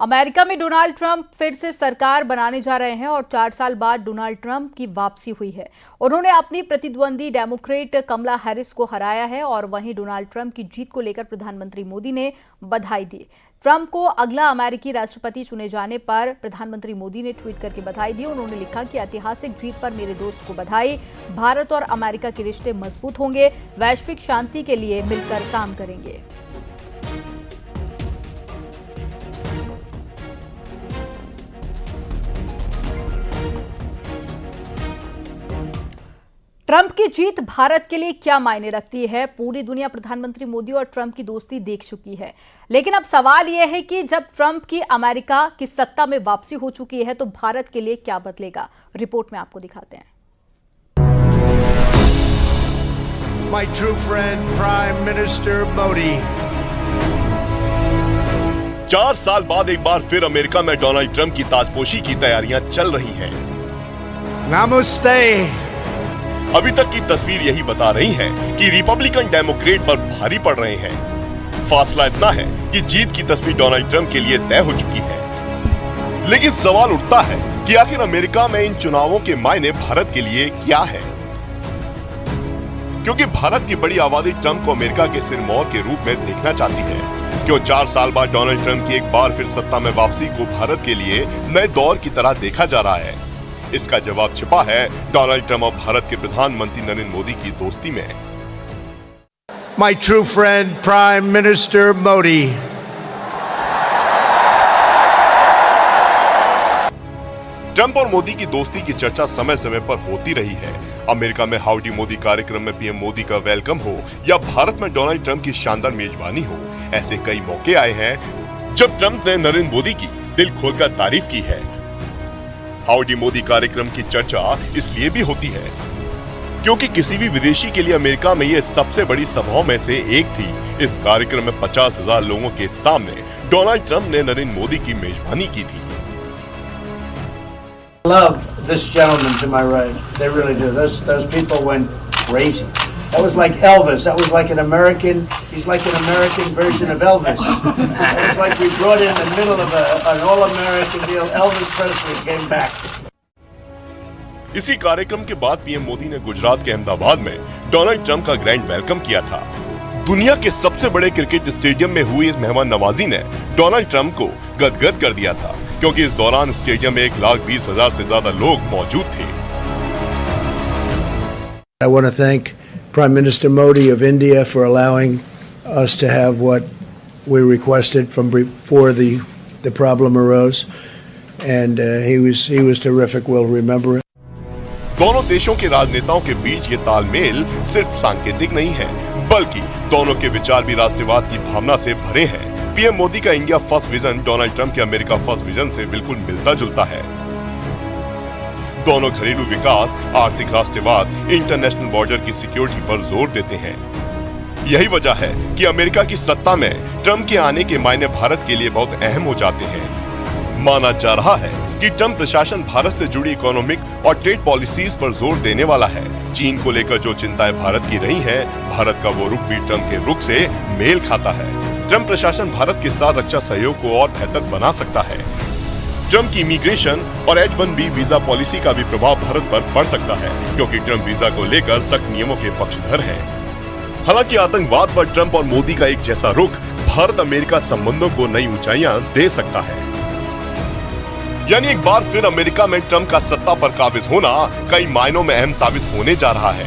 America में Donald Trump फिर से सरकार बनाने जा रहे हैं और 4 साल बाद डोनाल्ड ट्रंप की वापसी हुई है। उन्होंने अपनी प्रतिद्वंदी डेमोक्रेट कमला हैरिस को हराया है और वहीं डोनाल्ड ट्रंप की जीत को लेकर प्रधानमंत्री मोदी ने बधाई दी। ट्रंप को अगला अमेरिकी राष्ट्रपति चुने जाने पर प्रधानमंत्री मोदी ने ट्वीट करके बधाई दी। उन्होंने लिखा कि ऐतिहासिक जीत पर मेरे दोस्त को बधाई। भारत और अमेरिका के रिश्ते मजबूत होंगे, वैश्विक शांति के लिए मिलकर काम करेंगे। ट्रंप की जीत भारत के लिए क्या मायने रखती है? पूरी दुनिया प्रधानमंत्री मोदी और ट्रंप की दोस्ती देख चुकी है, लेकिन अब सवाल यह है कि जब ट्रंप की अमेरिका की सत्ता में वापसी हो चुकी है तो भारत के लिए क्या बदलेगा? रिपोर्ट में आपको दिखाते हैं। My true friend, Prime Minister Modi. 4 साल बाद एक बार फिर अमेरिका में डोनाल्ड ट्रंप की ताजपोशी की तैयारियां चल रही हैं। Namaste. अभी तक की तस्वीर यही बता रही है कि रिपब्लिकन डेमोक्रेट पर भारी पड़ रहे हैं। फासला इतना है कि जीत की तस्वीर डोनाल्ड ट्रंप के लिए तय हो चुकी है। लेकिन सवाल उठता है कि आखिर अमेरिका में इन चुनावों के मायने भारत के लिए क्या है? क्योंकि भारत की बड़ी आबादी ट्रंप को अमेरिका के सिरमौर के रूप में देखना चाहती है। क्यों 4 साल बाद डोनाल्ड ट्रंप की एक बार फिर सत्ता में वापसी को भारत के लिए नए दौर की तरह देखा जा रहा है? इसका जवाब छिपा है डोनाल्ड ट्रंप और भारत के प्रधानमंत्री नरेंद्र मोदी की दोस्ती में। My true friend, Prime Minister Modi. Trump और मोदी की दोस्ती की चर्चा समय समय पर होती रही है। अमेरिका में हाउडी मोदी कार्यक्रम में पीएम मोदी का वेलकम हो या भारत में डोनाल्ड ट्रंप की शानदार मेजबानी हो, ऐसे कई मौके आए हैं जब ट्रंप ने नरेंद्र मोदी की दिल खोलकर तारीफ की है। हाउडी मोदी कार्यक्रम की चर्चा इसलिए भी होती है क्योंकि किसी भी विदेशी के लिए अमेरिका में ये सबसे बड़ी सभाओं में से एक थी। इस कार्यक्रम में 50,000 लोगों के सामने डोनाल्ड ट्रंप ने नरेंद्र मोदी की मेजबानी की थी। Love this gentleman to my right. They really do. Those people went crazy. That was like Elvis. That was like an American. He's like an American version of Elvis. It was like we brought in the middle of an all-American deal. Elvis Presley came back. इसी कार्यक्रम के बाद PM Modi ने गुजरात के अहमदाबाद में Donald Trump का grand welcome किया था। दुनिया के सबसे बड़े क्रिकेट स्टेडियम में हुई इस मेहमान नवाजी ने डोनाल्ड ट्रंप को गदगद कर दिया था, क्योंकि इस दौरान स्टेडियम में 1,20,000 से ज्यादा लोग मौजूद थे। I want to thank Prime Minister Modi of India for allowing us to have what we requested from before the problem arose, and he was terrific. We'll remember it. दोनों देशों के राजनेताओं के बीच ये तालमेल सिर्फ सांकेतिक नहीं है, बल्कि दोनों के विचार भी राष्ट्रवाद की भावना से भरे हैं। पीएम मोदी का India first vision Donald Trump के अमेरिका फर्स्ट विजन से बिल्कुल मिलता जुलता है। दोनों घरेलू विकास, आर्थिक राष्ट्रवाद, इंटरनेशनल बॉर्डर की सिक्योरिटी पर जोर देते हैं। यही वजह है कि अमेरिका की सत्ता में ट्रंप के आने के मायने भारत के लिए बहुत अहम हो जाते हैं। माना जा रहा है कि ट्रंप प्रशासन भारत से जुड़ी इकोनॉमिक और ट्रेड पॉलिसीज पर जोर देने वाला है। चीन को लेकर जो चिंताएं भारत की रही हैं, भारत का वो रुख भी ट्रंप के रुख से मेल खाता है। ट्रंप प्रशासन भारत के साथ रक्षा सहयोग को और बेहतर बना सकता है। ट्रंप की इमिग्रेशन और H-1B वीजा पॉलिसी का भी प्रभाव भारत पर पड़ सकता है, क्योंकि ट्रंप वीजा को लेकर सख्त नियमों के पक्षधर हैं। हालांकि आतंकवाद पर ट्रंप और मोदी का एक जैसा रुख भारत अमेरिका संबंधों को नई ऊंचाइयां दे सकता है। यानी एक बार फिर अमेरिका में ट्रंप का सत्ता पर काबिज होना कई मायनों में अहम साबित होने जा रहा है।